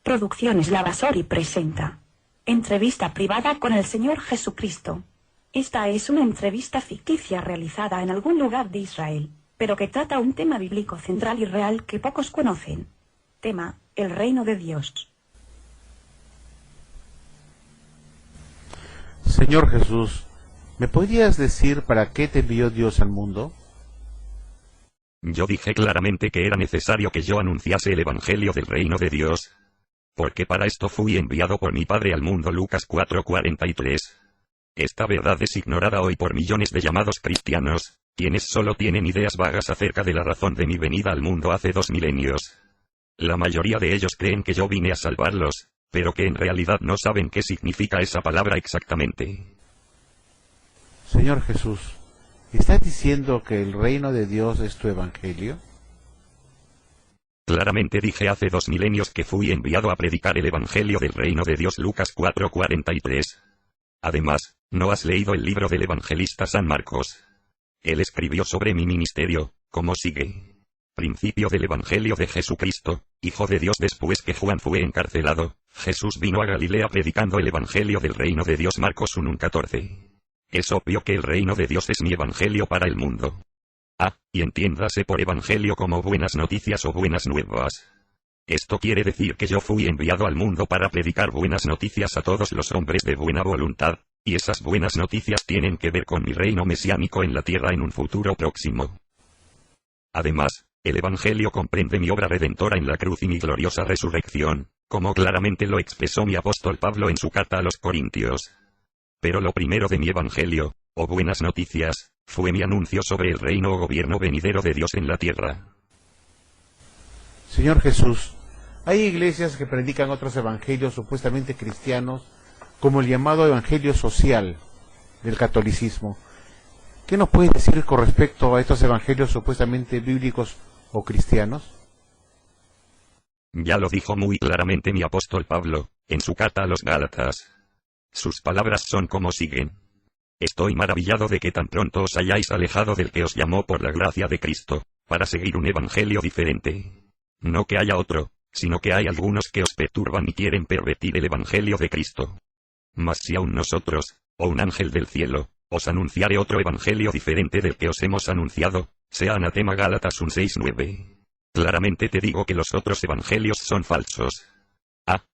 Producciones Lavasori presenta Entrevista privada con el Señor Jesucristo. Esta es una entrevista ficticia realizada en algún lugar de Israel, pero que trata un tema bíblico central y real que pocos conocen. Tema: el reino de Dios. Señor Jesús, ¿me podrías decir para qué te envió Dios al mundo? Yo dije claramente que era necesario que yo anunciase el Evangelio del reino de Dios, porque para esto fui enviado por mi Padre al mundo. Lucas 4:43. Esta verdad es ignorada hoy por millones de llamados cristianos, quienes solo tienen ideas vagas acerca de la razón de mi venida al mundo hace 2 milenios. La mayoría de ellos creen que yo vine a salvarlos, pero que en realidad no saben qué significa esa palabra exactamente. Señor Jesús, ¿estás diciendo que el reino de Dios es tu evangelio? Claramente dije hace 2 milenios que fui enviado a predicar el Evangelio del reino de Dios. Lucas 4:43. Además, ¿no has leído el libro del evangelista San Marcos? Él escribió sobre mi ministerio, como sigue. Principio del Evangelio de Jesucristo, Hijo de Dios. Después que Juan fue encarcelado, Jesús vino a Galilea predicando el Evangelio del reino de Dios. Marcos 1:14. Es obvio que el reino de Dios es mi evangelio para el mundo. Y entiéndase por evangelio como buenas noticias o buenas nuevas. Esto quiere decir que yo fui enviado al mundo para predicar buenas noticias a todos los hombres de buena voluntad, y esas buenas noticias tienen que ver con mi reino mesiánico en la tierra en un futuro próximo. Además, el evangelio comprende mi obra redentora en la cruz y mi gloriosa resurrección, como claramente lo expresó mi apóstol Pablo en su carta a los Corintios. Pero lo primero de mi evangelio, o buenas noticias, fue mi anuncio sobre el reino o gobierno venidero de Dios en la tierra. Señor Jesús, hay iglesias que predican otros evangelios supuestamente cristianos, como el llamado evangelio social del catolicismo. ¿Qué nos puedes decir con respecto a estos evangelios supuestamente bíblicos o cristianos? Ya lo dijo muy claramente mi apóstol Pablo, en su carta a los Gálatas. Sus palabras son como siguen. Estoy maravillado de que tan pronto os hayáis alejado del que os llamó por la gracia de Cristo, para seguir un evangelio diferente. No que haya otro, sino que hay algunos que os perturban y quieren pervertir el evangelio de Cristo. Mas si aún nosotros, o un ángel del cielo, os anunciare otro evangelio diferente del que os hemos anunciado, sea anatema. Gálatas 1:6-9. Claramente te digo que los otros evangelios son falsos.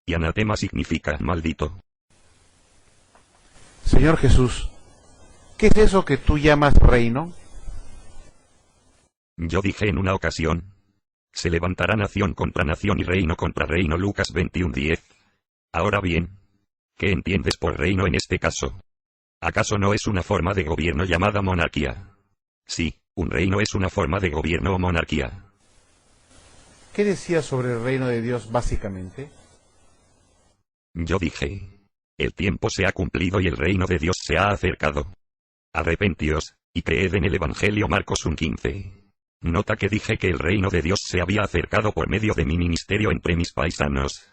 Y anatema significa maldito. Señor Jesús, ¿qué es eso que tú llamas reino? Yo dije en una ocasión: se levantará nación contra nación y reino contra reino. Lucas 21:10. Ahora bien, ¿qué entiendes por reino en este caso? ¿Acaso no es una forma de gobierno llamada monarquía? Sí, un reino es una forma de gobierno o monarquía. ¿Qué decías sobre el reino de Dios básicamente? Yo dije: el tiempo se ha cumplido y el reino de Dios se ha acercado. Arrepentíos, y creed en el Evangelio. Marcos 1:15. Nota que dije que el reino de Dios se había acercado por medio de mi ministerio entre mis paisanos.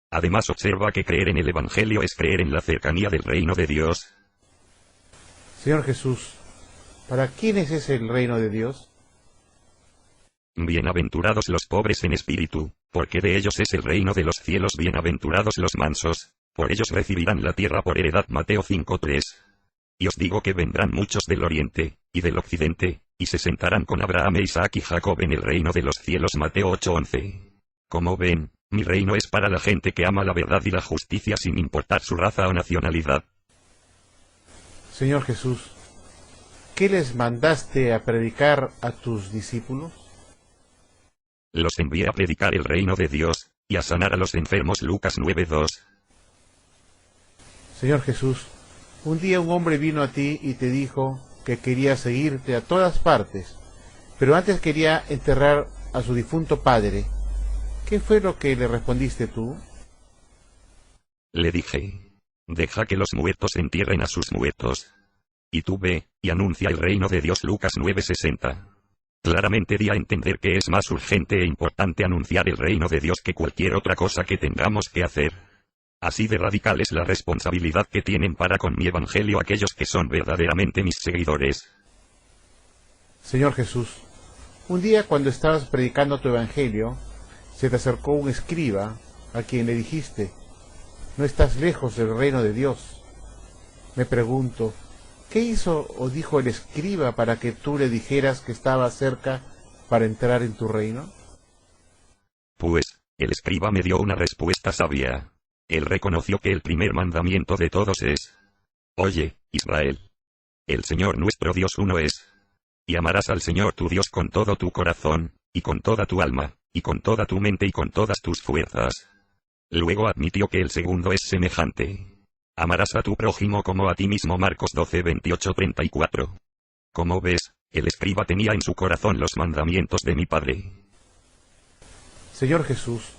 Además observa que creer en el Evangelio es creer en la cercanía del reino de Dios. Señor Jesús, ¿para quiénes es el reino de Dios? Bienaventurados los pobres en espíritu, porque de ellos es el reino de los cielos. Bienaventurados los mansos, por ellos recibirán la tierra por heredad. Mateo 5:3. Y os digo que vendrán muchos del oriente, y del occidente, y se sentarán con Abraham, Isaac y Jacob en el reino de los cielos. Mateo 8:11. Como ven, mi reino es para la gente que ama la verdad y la justicia sin importar su raza o nacionalidad. Señor Jesús, ¿qué les mandaste a predicar a tus discípulos? Los envié a predicar el reino de Dios, y a sanar a los enfermos. Lucas 9:2. Señor Jesús, un día un hombre vino a ti y te dijo que quería seguirte a todas partes, pero antes quería enterrar a su difunto padre. ¿Qué fue lo que le respondiste tú? Le dije: deja que los muertos entierren a sus muertos. Y tú ve, y anuncia el reino de Dios. Lucas 9:60. Claramente di a entender que es más urgente e importante anunciar el reino de Dios que cualquier otra cosa que tengamos que hacer. Así de radical es la responsabilidad que tienen para con mi evangelio aquellos que son verdaderamente mis seguidores. Señor Jesús, un día cuando estabas predicando tu evangelio, se te acercó un escriba a quien le dijiste, no estás lejos del reino de Dios. Me pregunto, ¿qué hizo o dijo el escriba para que tú le dijeras que estaba cerca para entrar en tu reino? Pues, el escriba me dio una respuesta sabia. Él reconoció que el primer mandamiento de todos es: Oye, Israel, el Señor nuestro Dios uno es. Y amarás al Señor tu Dios con todo tu corazón, y con toda tu alma, y con toda tu mente y con todas tus fuerzas. Luego admitió que el segundo es semejante: amarás a tu prójimo como a ti mismo. Marcos 12, 28, 34. Como ves, el escriba tenía en su corazón los mandamientos de mi Padre. Señor Jesús,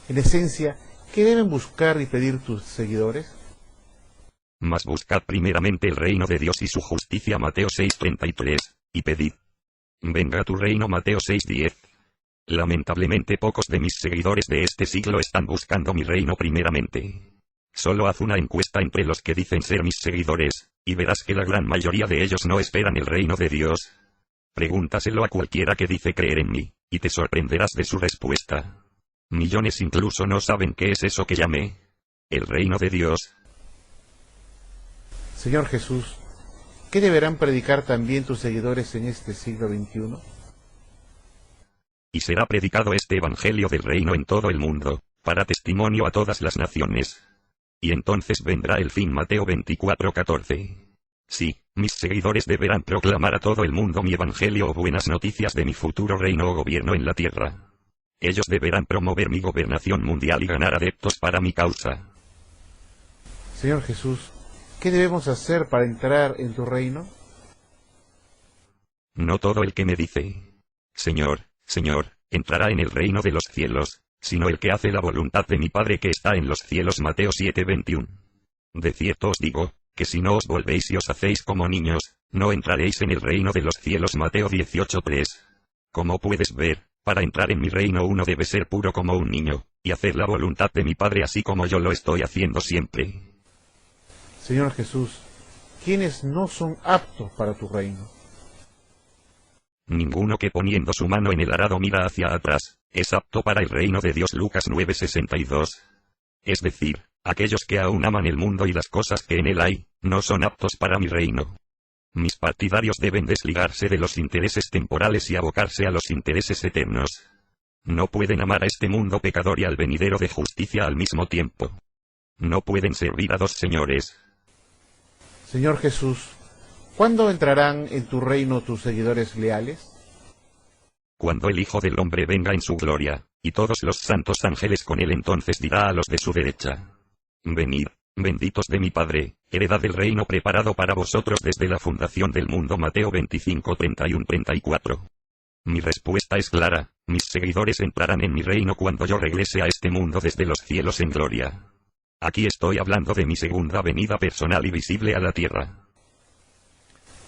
en esencia, ¿qué deben buscar y pedir tus seguidores? Mas buscad primeramente el reino de Dios y su justicia. Mateo 6:33, y pedid. Venga a tu reino. Mateo 6:10. Lamentablemente pocos de mis seguidores de este siglo están buscando mi reino primeramente. Solo haz una encuesta entre los que dicen ser mis seguidores, y verás que la gran mayoría de ellos no esperan el reino de Dios. Pregúntaselo a cualquiera que dice creer en mí, y te sorprenderás de su respuesta. Millones incluso no saben qué es eso que llamé el reino de Dios. Señor Jesús, ¿qué deberán predicar también tus seguidores en este siglo XXI? Y será predicado este evangelio del reino en todo el mundo, para testimonio a todas las naciones. Y entonces vendrá el fin. Mateo 24:14. Sí, mis seguidores deberán proclamar a todo el mundo mi evangelio o buenas noticias de mi futuro reino o gobierno en la tierra. Ellos deberán promover mi gobernación mundial y ganar adeptos para mi causa. Señor Jesús, ¿qué debemos hacer para entrar en tu reino? No todo el que me dice: Señor, Señor, entrará en el reino de los cielos, sino el que hace la voluntad de mi Padre que está en los cielos. Mateo 7:21. De cierto os digo, que si no os volvéis y os hacéis como niños, no entraréis en el reino de los cielos. Mateo 18:3. Como puedes ver, para entrar en mi reino uno debe ser puro como un niño, y hacer la voluntad de mi Padre así como yo lo estoy haciendo siempre. Señor Jesús, ¿quiénes no son aptos para tu reino? Ninguno que poniendo su mano en el arado mira hacia atrás, es apto para el reino de Dios. Lucas 9:62. Es decir, aquellos que aún aman el mundo y las cosas que en él hay, no son aptos para mi reino. Mis partidarios deben desligarse de los intereses temporales y abocarse a los intereses eternos. No pueden amar a este mundo pecador y al venidero de justicia al mismo tiempo. No pueden servir a dos señores. Señor Jesús, ¿cuándo entrarán en tu reino tus seguidores leales? Cuando el Hijo del Hombre venga en su gloria, y todos los santos ángeles con él, entonces dirá a los de su derecha: Venid, benditos de mi Padre, heredad del reino preparado para vosotros desde la fundación del mundo. Mateo 25:31-34. Mi respuesta es clara: mis seguidores entrarán en mi reino cuando yo regrese a este mundo desde los cielos en gloria. Aquí estoy hablando de mi segunda venida personal y visible a la tierra.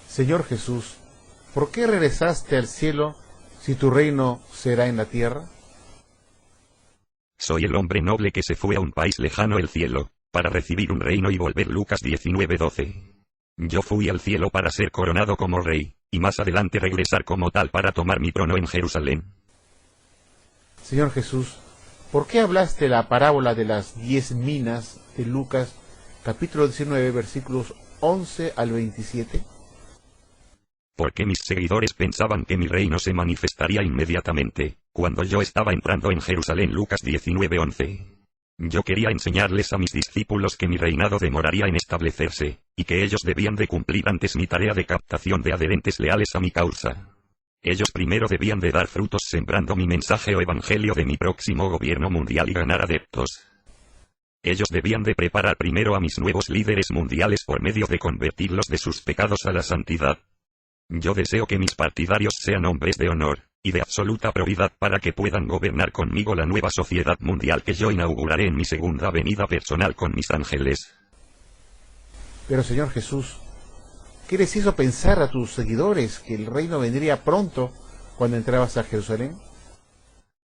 Señor Jesús, ¿por qué regresaste al cielo si tu reino será en la tierra? Soy el hombre noble que se fue a un país lejano, el cielo, para recibir un reino y volver. Lucas 19:12. Yo fui al cielo para ser coronado como rey, y más adelante regresar como tal para tomar mi trono en Jerusalén. Señor Jesús, ¿por qué hablaste la parábola de las 10 minas de Lucas, capítulo 19, versículos 11 al 27? Porque mis seguidores pensaban que mi reino se manifestaría inmediatamente, cuando yo estaba entrando en Jerusalén. Lucas 19:11. Yo quería enseñarles a mis discípulos que mi reinado demoraría en establecerse, y que ellos debían de cumplir antes mi tarea de captación de adherentes leales a mi causa. Ellos primero debían de dar frutos sembrando mi mensaje o evangelio de mi próximo gobierno mundial y ganar adeptos. Ellos debían de preparar primero a mis nuevos líderes mundiales por medio de convertirlos de sus pecados a la santidad. Yo deseo que mis partidarios sean hombres de honor, y de absoluta probidad para que puedan gobernar conmigo la nueva sociedad mundial que yo inauguraré en mi segunda venida personal con mis ángeles. Pero Señor Jesús, ¿qué les hizo pensar a tus seguidores que el reino vendría pronto cuando entrabas a Jerusalén?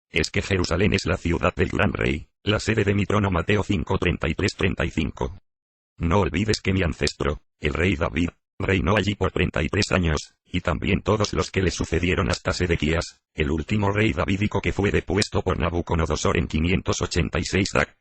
Es que Jerusalén es la ciudad del gran rey, la sede de mi trono. Mateo 5:33-35. No olvides que mi ancestro, el rey David, reinó allí por 33 años, y también todos los que le sucedieron hasta Sedequías, el último rey davídico que fue depuesto por Nabucodonosor en 586 DAC.